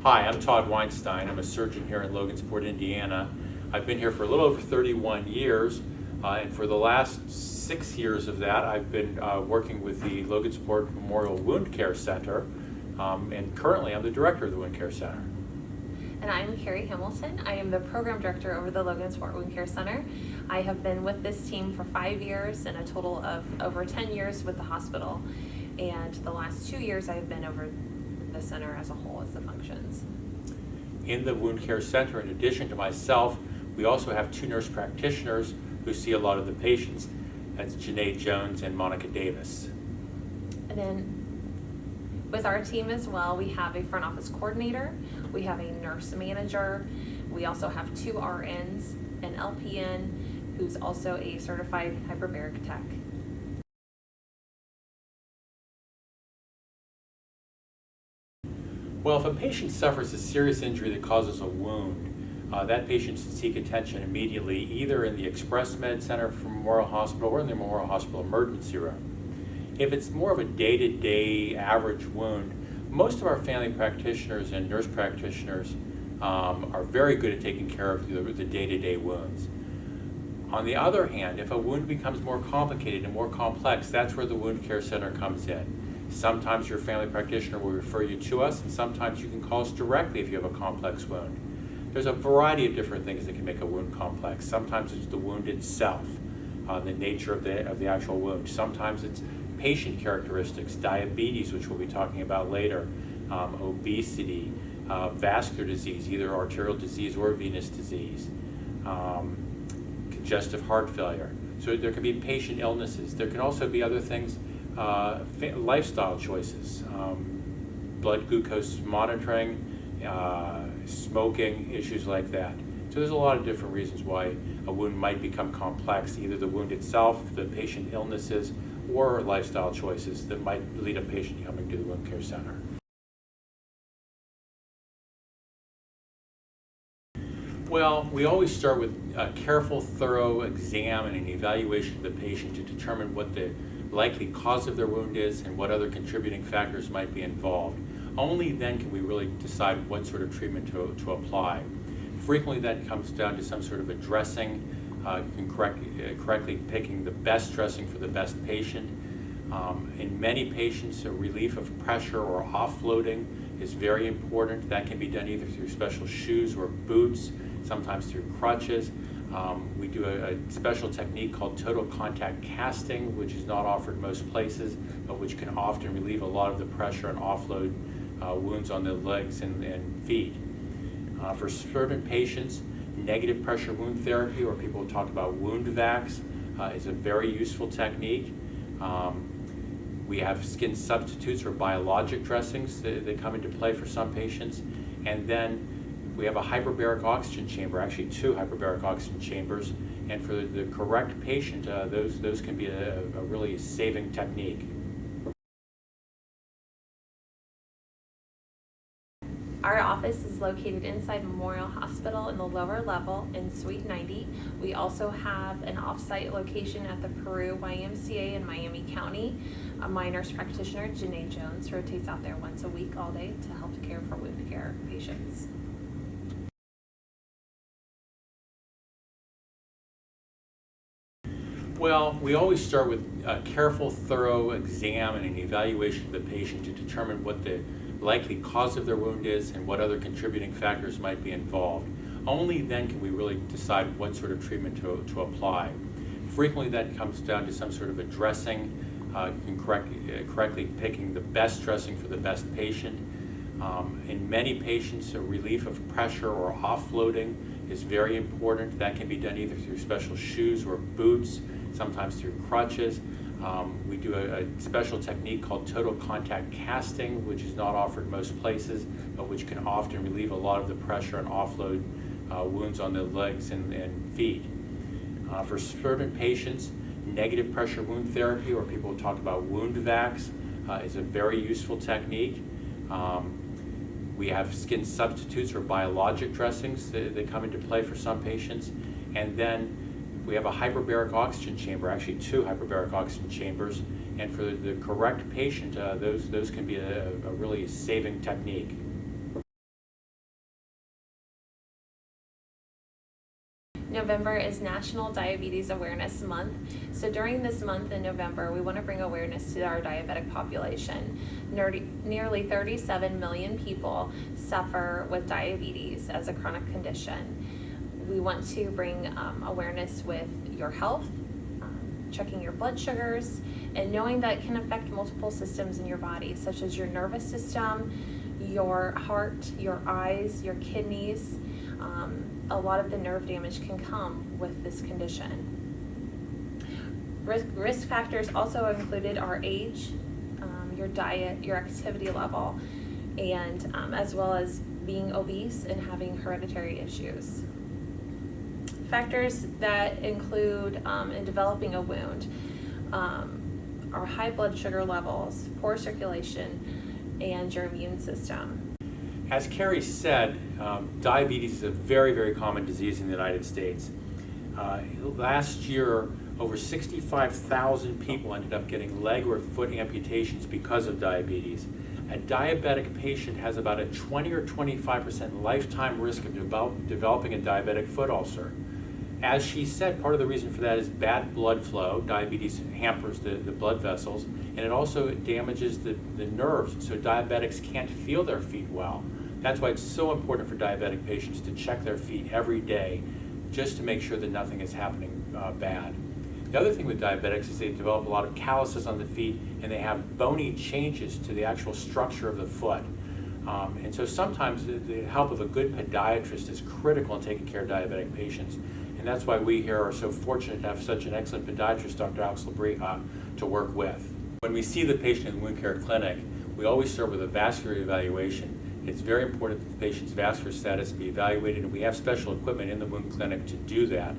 Hi, I'm Todd Weinstein. I'm a surgeon here in Logansport, Indiana. I've been here for a little over 31 years, and for the last 6 years of that, I've been working with the Logansport Memorial Wound Care Center, and currently I'm the director of the Wound Care Center. And I'm Kari. I am the program director over the Logansport Wound Care Center. I have been with this team for 5 years and a total of over 10 years with the hospital. And the last 2 years I've been over the center as a whole as the functions. In the Wound Care Center, in addition to myself, we also have 2 nurse practitioners who see a lot of the patients. That's Janae Jones and Monica Davis. And then with our team as well, we have a front office coordinator, we have a nurse manager, we also have 2 RNs, an LPN who's also a certified hyperbaric tech. Well, if a patient suffers a serious injury that causes a wound, that patient should seek attention immediately, either in the Express Med Center from Memorial Hospital or in the Memorial Hospital Emergency Room. If it's more of a day-to-day average wound, most of our family practitioners and nurse practitioners are very good at taking care of the day-to-day wounds. On the other hand, if a wound becomes more complicated and more complex, that's where the Wound Care Center comes in. Sometimes your family practitioner will refer you to us, and sometimes you can call us directly if you have a complex wound. There's a variety of different things that can make a wound complex. Sometimes it's the wound itself, the nature of the actual wound. Sometimes it's patient characteristics, diabetes, which we'll be talking about later, obesity, vascular disease, either arterial disease or venous disease, congestive heart failure. So there can be patient illnesses. There can also be other things, lifestyle choices, blood glucose monitoring, smoking, issues like that. So there's a lot of different reasons why a wound might become complex, either the wound itself, the patient illnesses, or lifestyle choices that might lead a patient coming to the Wound Care Center. Well, we always start with a careful, thorough exam and an evaluation of the patient to determine what the likely cause of their wound is and what other contributing factors might be involved. Only then can we really decide what sort of treatment to apply. Frequently that comes down to some sort of a dressing, correctly picking the best dressing for the best patient. In many patients, a relief of pressure or offloading is very important. That can be done either through special shoes or boots, sometimes through crutches. We do a special technique called total contact casting, which is not offered most places, but which can often relieve a lot of the pressure and offload wounds on the legs and feet. For certain patients, negative pressure wound therapy, or people talk about wound vacs, is a very useful technique. We have skin substitutes or biologic dressings that come into play for some patients. And then we have a hyperbaric oxygen chamber, actually 2 hyperbaric oxygen chambers. And for the correct patient, those can be a really saving technique. Our office is located inside Memorial Hospital in the lower level in Suite 90. We also have an off-site location at the Peru YMCA in Miami County. My nurse practitioner, Janae Jones, rotates out there once a week all day to help care for wound care patients. Well, we always start with a careful, thorough exam and an evaluation of the patient to determine what the likely cause of their wound is and what other contributing factors might be involved. Only then can we really decide what sort of treatment to apply. Frequently that comes down to some sort of a dressing, correctly picking the best dressing for the best patient. In many patients, a relief of pressure or offloading is very important. That can be done either through special shoes or boots, sometimes through crutches. We do a special technique called total contact casting, which is not offered most places, but which can often relieve a lot of the pressure and offload wounds on the legs and feet. For certain patients, negative pressure wound therapy, or people talk about wound vacs, is a very useful technique. We have skin substitutes or biologic dressings that come into play for some patients. And then we have a hyperbaric oxygen chamber, actually 2 hyperbaric oxygen chambers. And for the correct patient, those can be a really saving technique. November is National Diabetes Awareness Month. So during this month in November, we want to bring awareness to our diabetic population. Nearly 37 million people suffer with diabetes as a chronic condition. We want to bring awareness with your health, checking your blood sugars, and knowing that it can affect multiple systems in your body, such as your nervous system, your heart, your eyes, your kidneys. A lot of the nerve damage can come with this condition. Risk factors also included are age, your diet, your activity level, and as well as being obese and having hereditary issues. Factors that include in developing a wound are high blood sugar levels, poor circulation, and your immune system. As Kari said, diabetes is a very, very common disease in the United States. Last year, over 65,000 people ended up getting leg or foot amputations because of diabetes. A diabetic patient has about a 20 or 25% lifetime risk of developing a diabetic foot ulcer. As she said, part of the reason for that is bad blood flow. Diabetes hampers the blood vessels, and it also damages the nerves, so diabetics can't feel their feet well. That's why it's so important for diabetic patients to check their feet every day just to make sure that nothing is happening bad. The other thing with diabetics is they develop a lot of calluses on the feet, and they have bony changes to the actual structure of the foot. And so sometimes the help of a good podiatrist is critical in taking care of diabetic patients. And that's why we here are so fortunate to have such an excellent podiatrist, Dr. Alex Labrie, to work with. When we see the patient in the wound care clinic, we always start with a vascular evaluation. It's very important that the patient's vascular status be evaluated, and we have special equipment in the wound clinic to do that,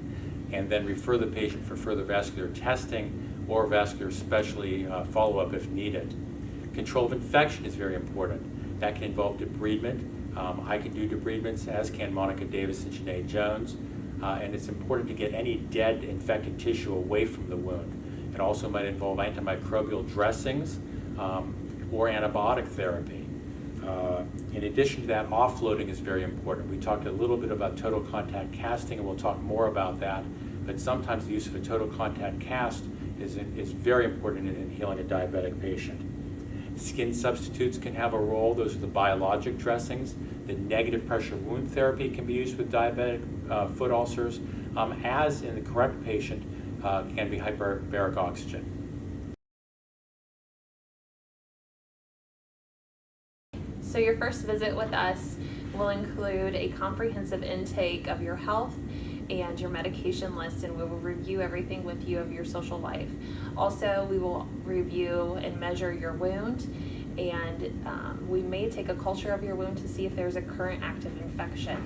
and then refer the patient for further vascular testing or vascular specialty follow-up if needed. Control of infection is very important. That can involve debridement. I can do debridements, as can Monica Davis and Janae Jones. And it's important to get any dead infected tissue away from the wound. It also might involve antimicrobial dressings or antibiotic therapy. In addition to that, offloading is very important. We talked a little bit about total contact casting, and we'll talk more about that, but sometimes the use of a total contact cast is very important in healing a diabetic patient. Skin substitutes can have a role. Those are the biologic dressings. The negative pressure wound therapy can be used with diabetic foot ulcers, as in the correct patient can be hyperbaric oxygen. So your first visit with us will include a comprehensive intake of your health and your medication list, and we will review everything with you of your social life. Also, we will review and measure your wound, and we may take a culture of your wound to see if there's a current active infection.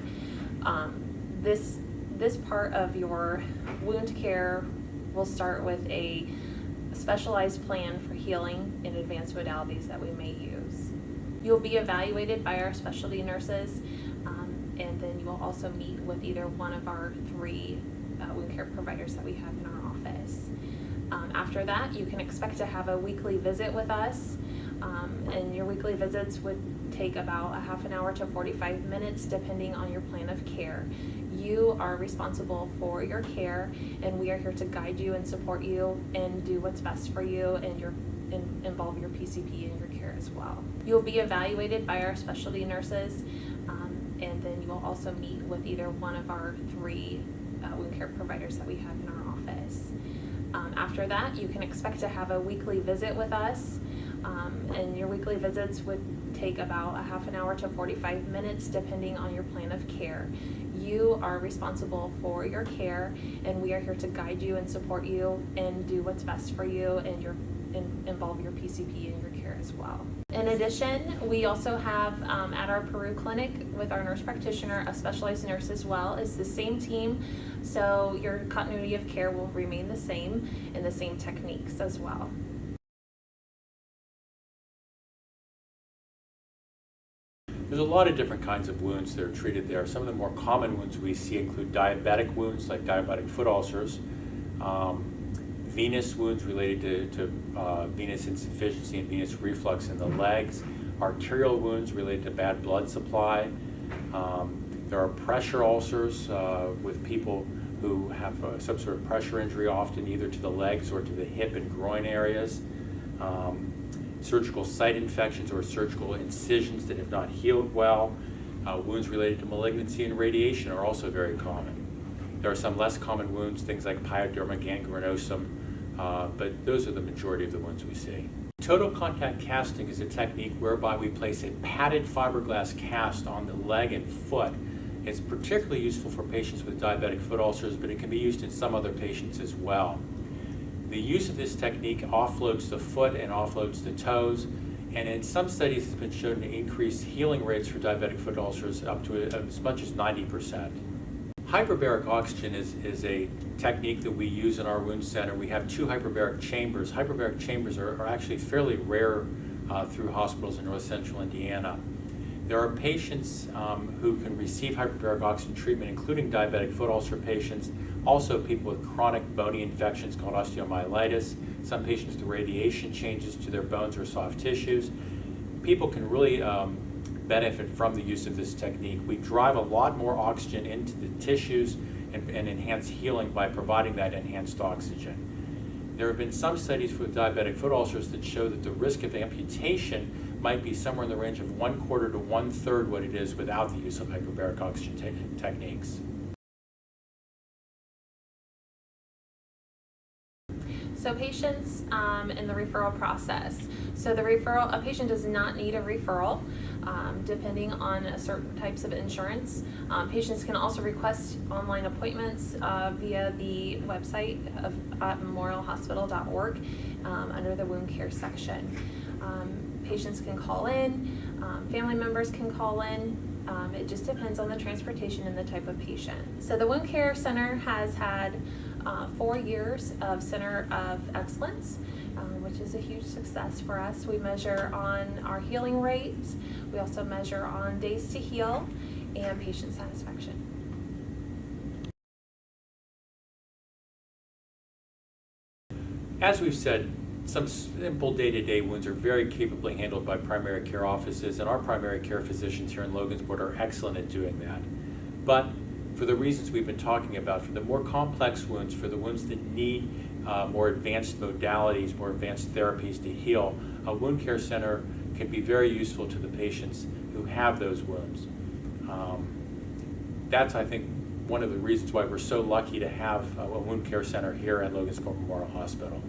This part of your wound care will start with a specialized plan for healing and advanced modalities that we may use. You'll be evaluated by our specialty nurses, and then you will also meet with either one of our 3 wound care providers that we have in our office. After that, you can expect to have a weekly visit with us, and your weekly visits would take about a half an hour to 45 minutes depending on your plan of care. You are responsible for your care, and we are here to guide you and support you and do what's best for you and involve your PCP in your care as well. You'll be evaluated by our specialty nurses, and then you will also meet with either one of our 3 wound care providers that we have in our office. After that, you can expect to have a weekly visit with us, and your weekly visits would take about a half an hour to 45 minutes depending on your plan of care. You are responsible for your care, and we are here to guide you and support you and do what's best for you and involve your PCP in your care as well. In addition, we also have at our Peru clinic with our nurse practitioner a specialized nurse as well. It's the same team, so your continuity of care will remain the same and the same techniques as well. There's a lot of different kinds of wounds that are treated there. Some of the more common wounds we see include diabetic wounds like diabetic foot ulcers, venous wounds related to venous insufficiency and venous reflux in the legs, arterial wounds related to bad blood supply. There are pressure ulcers with people who have some sort of pressure injury, often either to the legs or to the hip and groin areas. Surgical site infections or surgical incisions that have not healed well. Wounds related to malignancy and radiation are also very common. There are some less common wounds, things like pyoderma gangrenosum, but those are the majority of the wounds we see. Total contact casting is a technique whereby we place a padded fiberglass cast on the leg and foot. It's particularly useful for patients with diabetic foot ulcers, but it can be used in some other patients as well. The use of this technique offloads the foot and offloads the toes, and in some studies it's been shown to increase healing rates for diabetic foot ulcers up to as much as 90%. Hyperbaric oxygen is a technique that we use in our wound center. We have 2 hyperbaric chambers. Hyperbaric chambers are actually fairly rare through hospitals in north central Indiana. There are patients who can receive hyperbaric oxygen treatment, including diabetic foot ulcer patients, also people with chronic bony infections called osteomyelitis, some patients with radiation changes to their bones or soft tissues. People can really benefit from the use of this technique. We drive a lot more oxygen into the tissues and enhance healing by providing that enhanced oxygen. There have been some studies with diabetic foot ulcers that show that the risk of amputation might be somewhere in the range of 1/4 to 1/3 what it is without the use of hyperbaric oxygen techniques. So patients in the referral process. So a patient does not need a referral depending on certain types of insurance. Patients can also request online appointments via the website of memorialhospital.org under the wound care section. Patients can call in, family members can call in. It just depends on the transportation and the type of patient. So the Wound Care Center has had 4 years of Center of Excellence, which is a huge success for us. We measure on our healing rates. We also measure on days to heal and patient satisfaction. As we've said, some simple day-to-day wounds are very capably handled by primary care offices, and our primary care physicians here in Logansport are excellent at doing that. But for the reasons we've been talking about, for the more complex wounds, for the wounds that need more advanced modalities, more advanced therapies to heal, a wound care center can be very useful to the patients who have those wounds. That's, I think, one of the reasons why we're so lucky to have a wound care center here at Logansport Memorial Hospital.